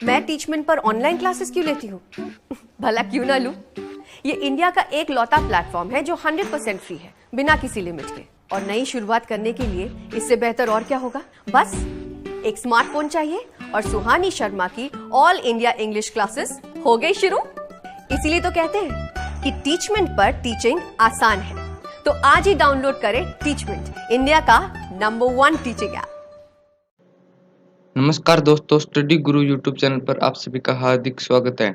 मैं टीचमेंट पर online classes क्यों लेती हूँ? भला क्यों ना लूं? ये इंडिया का एक लौता प्लेटफॉर्म है जो 100% फ्री है, बिना किसी लिमिट के। और नई शुरुआत करने के लिए इससे बेहतर और क्या होगा? बस एक स्मार्टफोन चाहिए और सुहानी शर्मा की ऑल इंडिया इंग्लिश क्लासेस हो गई शुरू। इसीलिए तो कहते हैं कि टीचमेंट पर टीचिंग आसान है। तो आज ही डाउनलोड करें टीचमेंट, इंडिया का नंबर 1 टीचिंग ऐप। नमस्कार दोस्तों, स्टडी गुरु यूट्यूब चैनल पर आप सभी का हार्दिक स्वागत है।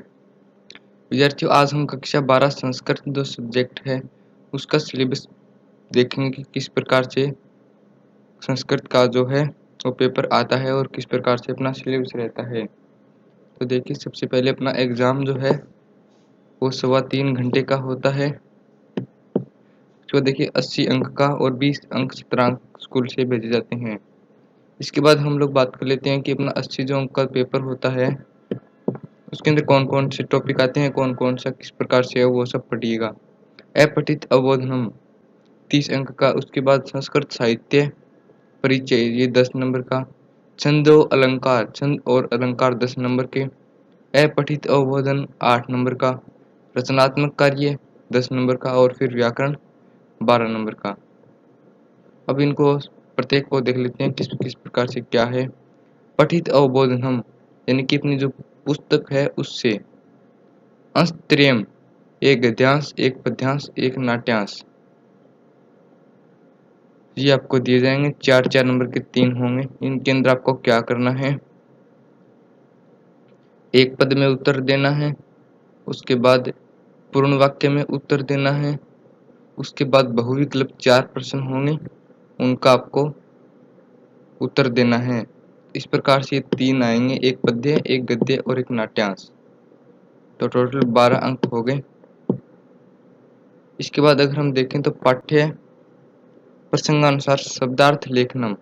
विद्यार्थियों, आज हम कक्षा 12 संस्कृत जो सब्जेक्ट है उसका सिलेबस देखेंगे कि किस प्रकार से संस्कृत का जो है वो पेपर आता है और किस प्रकार से अपना सिलेबस रहता है। तो देखिए, सबसे पहले अपना एग्ज़ाम जो है वो 3.25 घंटे का होता है। तो देखिए 80 अंक का और 20 अंक चित्रांक स्कूल से भेजे जाते हैं। इसके बाद हम लोग बात कर लेते हैं कि अपना 80 जो अंक का पेपर होता है उसके अंदर कौन कौन से टॉपिक आते हैं, कौन कौन सा किस प्रकार से है, वो सब पढ़िएगा। अपठित अवबोधनम 30 अंक का। उसके बाद संस्कृत साहित्य परिचय, ये 10 नंबर का। छंदो अलंकार, छंद और अलंकार 10 नंबर के। अपठित अवबोधन 8 नंबर का। रचनात्मक कार्य 10 नंबर का और फिर व्याकरण 12 नंबर का। अब इनको प्रत्येक को देख लेते हैं किस किस प्रकार से क्या है। पठित अवबोधनम यानी कि अपनी जो पुस्तक है उससे अंशत्रयम्, एक गद्यांश, एक पद्यांश, एक नाट्यांश, ये आपको दिए जाएंगे। 4-4 नंबर के 3 होंगे। इनके अंदर आपको क्या करना है, एक पद में उत्तर देना है, उसके बाद पूर्ण वाक्य में उत्तर देना है, उसके बाद बहुविकल्प 4 प्रश्न होंगे, उनका आपको उत्तर देना है। इस प्रकार से 3 आएंगे, एक पद्य, एक गद्य और एक नाट्यांश। तो टोटल 12 अंक हो गए। इसके बाद अगर हम देखें तो पाठ्य प्रसंगानुसार शब्दार्थ लेखनम,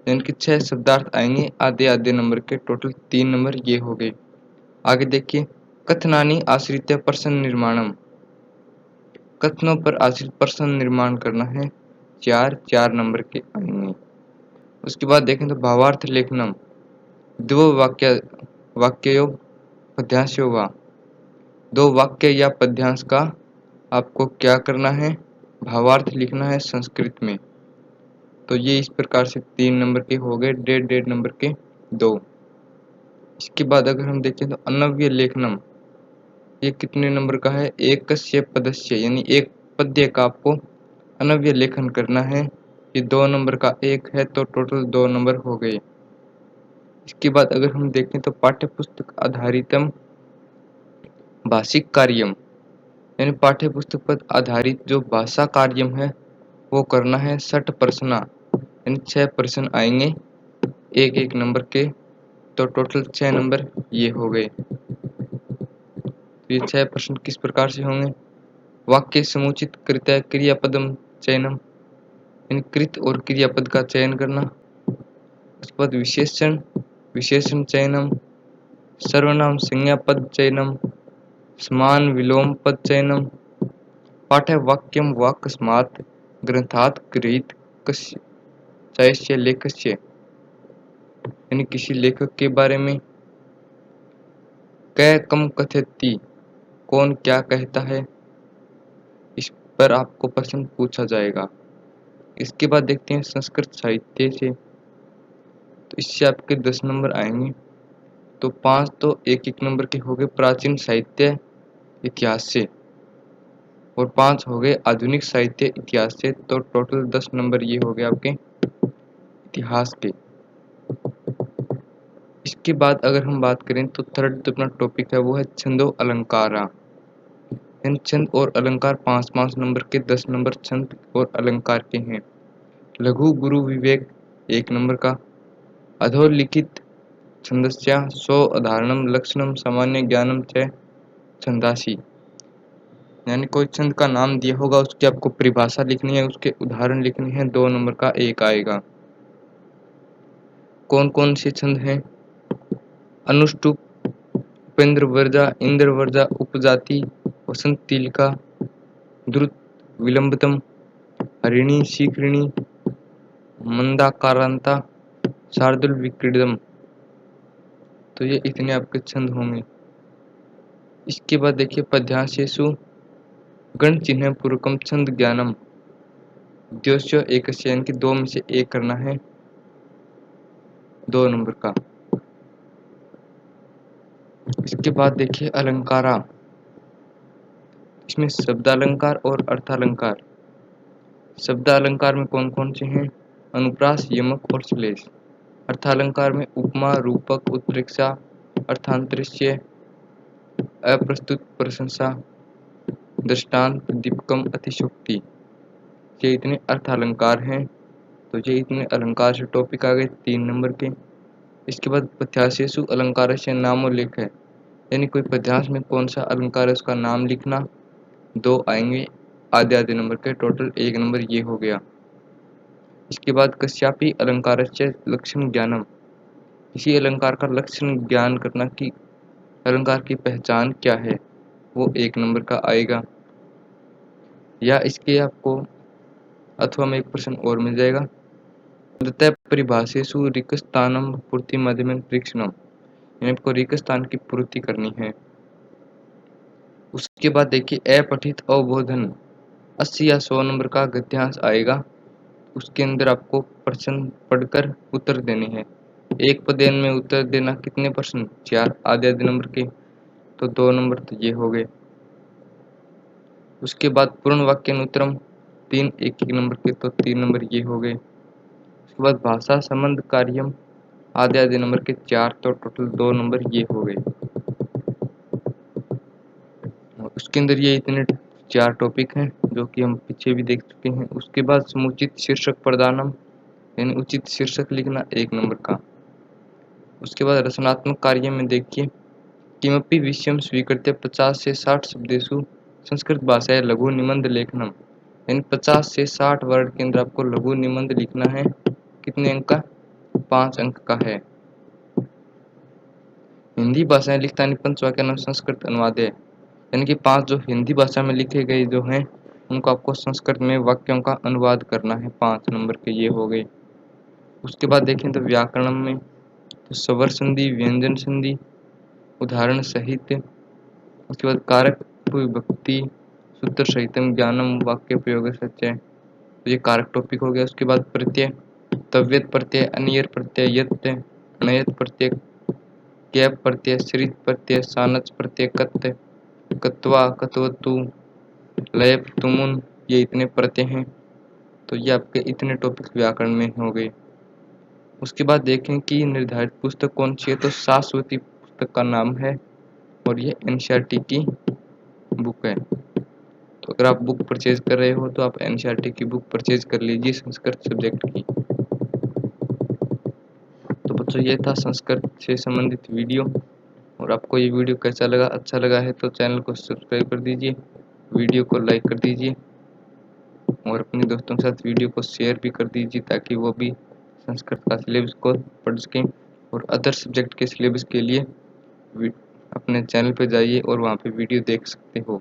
यानी कि 6 शब्दार्थ आएंगे, आधे आधे नंबर के। टोटल 3 नंबर ये हो गए। आगे देखिए, कथनानि आश्रित्य प्रश्न निर्माणम, कथनों पर आश्रित प्रश्न निर्माण करना है, 4-4 नंबर के आएंगे। उसके बाद देखें तो भावार्थ लेखनम, दो वाक्ययोग पद्यांशो वा, 2 वाक्य या पद्यांश का आपको क्या करना है, भावार्थ लिखना है संस्कृत में। तो ये इस प्रकार से 3 नंबर के हो गए, 1.5 नंबर के 2। इसके बाद अगर हम देखें तो अनव्य लेखनम, ये कितने नंबर का है, एकस्य पदस्य, यानी एक पद्य का आपको अनव्य लेखन करना है। ये 2 नंबर का एक है, तो टोटल 2 नंबर हो गए। इसके बाद अगर हम देखें तो पाठ्य पुस्तक आधारितम भाषिक कार्यम, यानी पाठ्य पुस्तक पर आधारित जो भाषा कार्यम है वो करना है 60 प्रश्न, यानी 6 प्रश्न आएंगे, एक एक नंबर के। तो टोटल 6 नंबर ये हो गए। तो ये 6 प्रश्न किस प्रकार से होंगे, वाक्य समुचित कृत क्रियापदम चयनम, यानी कृत और क्रियापद का चयन करना। उसके बाद विशेषण विशेषण चयनम, सर्वनाम संज्ञा पद चयनम, समान विलोम पद चयनम, पाठ्य वाक्यम वाक्स्मात् ग्रंथात् गृहीत कस्य चयस्य लेखस्य, यानी किसी लेखक के बारे में। कै कम कथयति, कौन क्या कहता है, इस पर आपको प्रश्न पूछा जाएगा। इसके बाद देखते हैं संस्कृत साहित्य से, तो इससे आपके 10 नंबर आएंगे। तो 5 तो एक एक नंबर के हो गए प्राचीन साहित्य इतिहास से, और 5 हो गए आधुनिक साहित्य इतिहास से। तो टोटल 10 नंबर ये हो गए आपके इतिहास के। इसके बाद अगर हम बात करें तो थर्ड जो अपना टॉपिक है वो है छंदो अलंकारा, इन छंद और अलंकार 5-5 नंबर के 10 नंबर छंद और अलंकार के हैं। लघु गुरु विवेक 1 नंबर का। अधोलिखित छंदस्या सो अधारणम लक्षणम सामान्य ज्ञानम च छंदासी, यानी कोई छंद का नाम दिया होगा, उसकी आपको परिभाषा लिखनी है, उसके उदाहरण लिखने हैं, 2 नंबर का एक आएगा। कौन कौन से छंद हैं, अनुष्टुप, उपेंद्र वर्जा, इंद्र वर्जा, उपजाति, वसंत तिलका, द्रुत विलंबतम, हरिणी शीघ्रिणी, मंदाकारांता, शार्दुल विक्रीडम, तो ये इतने आपके छंद होंगे। इसके बाद देखिए पद्यांशेषु गण चिन्ह पूर्वकम छंद ज्ञानम, द्योश्य एकस्य, यानी कि दो में से एक करना है, 2 नंबर का। इसके बाद देखिए अलंकारा, इसमें शब्दालंकार और अर्थालंकार। शब्दालंकार में कौन कौन से हैं? अनुप्रास, यमक और श्लेष। अर्थालंकार में उपमा, रूपक, उत्प्रेक्षा, अर्थांतरिष्य, अप्रस्तुत प्रशंसा, दृष्टांत, दीपकम, अतिशोक्ति। ये इतने अर्थालंकार हैं। तो ये इतने अलंकार से टॉपिक आ गए 3 नंबर के। इसके बाद पथ्यासेषु अलंकारस्य नामोल्लेख है, यानी कोई पद्यांश में कौन सा अलंकार है उसका नाम लिखना। 2 आएंगे आधे आधे नंबर के, टोटल 1 नंबर ये हो गया। इसके बाद कस्यापि अलंकारस्य लक्षण ज्ञानम, किसी अलंकार का लक्षण ज्ञान करना कि अलंकार की पहचान क्या है, वो 1 नंबर का आएगा। या इसके आपको अथवा में एक प्रश्न और मिल जाएगा, तदतः परिभाषेषु रिक्तस्थानं पूर्तिमाध्यमेन परीक्षणम, यानी आपको रिक्त स्थान की पूर्ति करनी है। उसके बाद देखिए अपठित अवबोधन 80 या 100 नंबर का गद्यांश आएगा। उसके अंदर आपको प्रश्न पढ़कर उत्तर देने हैं। एक पदेन में उत्तर देना कितने प्रश्न? 4 आधे आधे नंबर के, तो 2 नंबर तो ये हो गए। उसके बाद पूर्ण वाक्यानुत्तरम 3 एक एक नंबर के, तो 3 नंबर ये हो गए। उसके बाद भाषा संबंध कार्यम आधे आधे नंबर के 4, तो टोटल 2 नंबर ये हो गए। उसके अंदर ये इतने 4 टॉपिक हैं जो कि हम पीछे भी देख चुके हैं। उसके बाद समुचित शीर्षक प्रदानम, यानी उचित शीर्षक लिखना 1 नंबर का। उसके बाद रचनात्मक कार्य में देखिए किमपि विषयम स्वीकृत्य 50 से 60 शब्देषु संस्कृत भाषाया लघु निबंध लेखनम, यानी 50 से 60 वर्ड के अंदर आपको लघु निबंध लिखना है। कितने अंक का? 5 अंक का है। हिंदी भाषाएं लिखता पंचवाक्यानां संस्कृत अनुवाद है, यानी कि 5 जो हिंदी भाषा में लिखे गए जो हैं उनको आपको संस्कृत में वाक्यों का अनुवाद करना है। 5 नंबर के ये हो गए। उसके बाद देखें तो व्याकरण में तो स्वर संधि, व्यंजन संधि, उदाहरण सहित। उसके बाद कारक विभक्ति, सूत्र सहितम ज्ञानम, वाक्य प्रयोग सच्चय, तो ये कारक टॉपिक हो गया। उसके बाद प्रत्यय, तव्यत प्रत्यय, अनियर प्रत्यय, यत, अनयत प्रत्यय, कैप प्रत्यय, श्रित प्रत्यय, सानच प्रत्यय, कत्त, कत्वा, कत्वतु, लयप, तुमुन, ये इतने प्रत्यय हैं। तो ये आपके इतने टॉपिक व्याकरण में हो गए। उसके बाद देखें कि निर्धारित पुस्तक कौन सी है, तो शाश्वती पुस्तक का नाम है और ये एनसीईआरटी की बुक है। तो अगर आप बुक परचेज कर रहे हो तो आप एनसीईआरटी की बुक परचेज कर लीजिए संस्कृत सब्जेक्ट की। तो बच्चों ये था संस्कृत से संबंधित वीडियो, और आपको ये वीडियो कैसा लगा? अच्छा लगा है तो चैनल को सब्सक्राइब कर दीजिए, वीडियो को लाइक कर दीजिए और अपने दोस्तों के साथ वीडियो को शेयर भी कर दीजिए ताकि वो भी संस्कृत का सिलेबस को पढ़ सकें। और अदर सब्जेक्ट के सिलेबस के लिए अपने चैनल पर जाइए और वहाँ पे वीडियो देख सकते हो।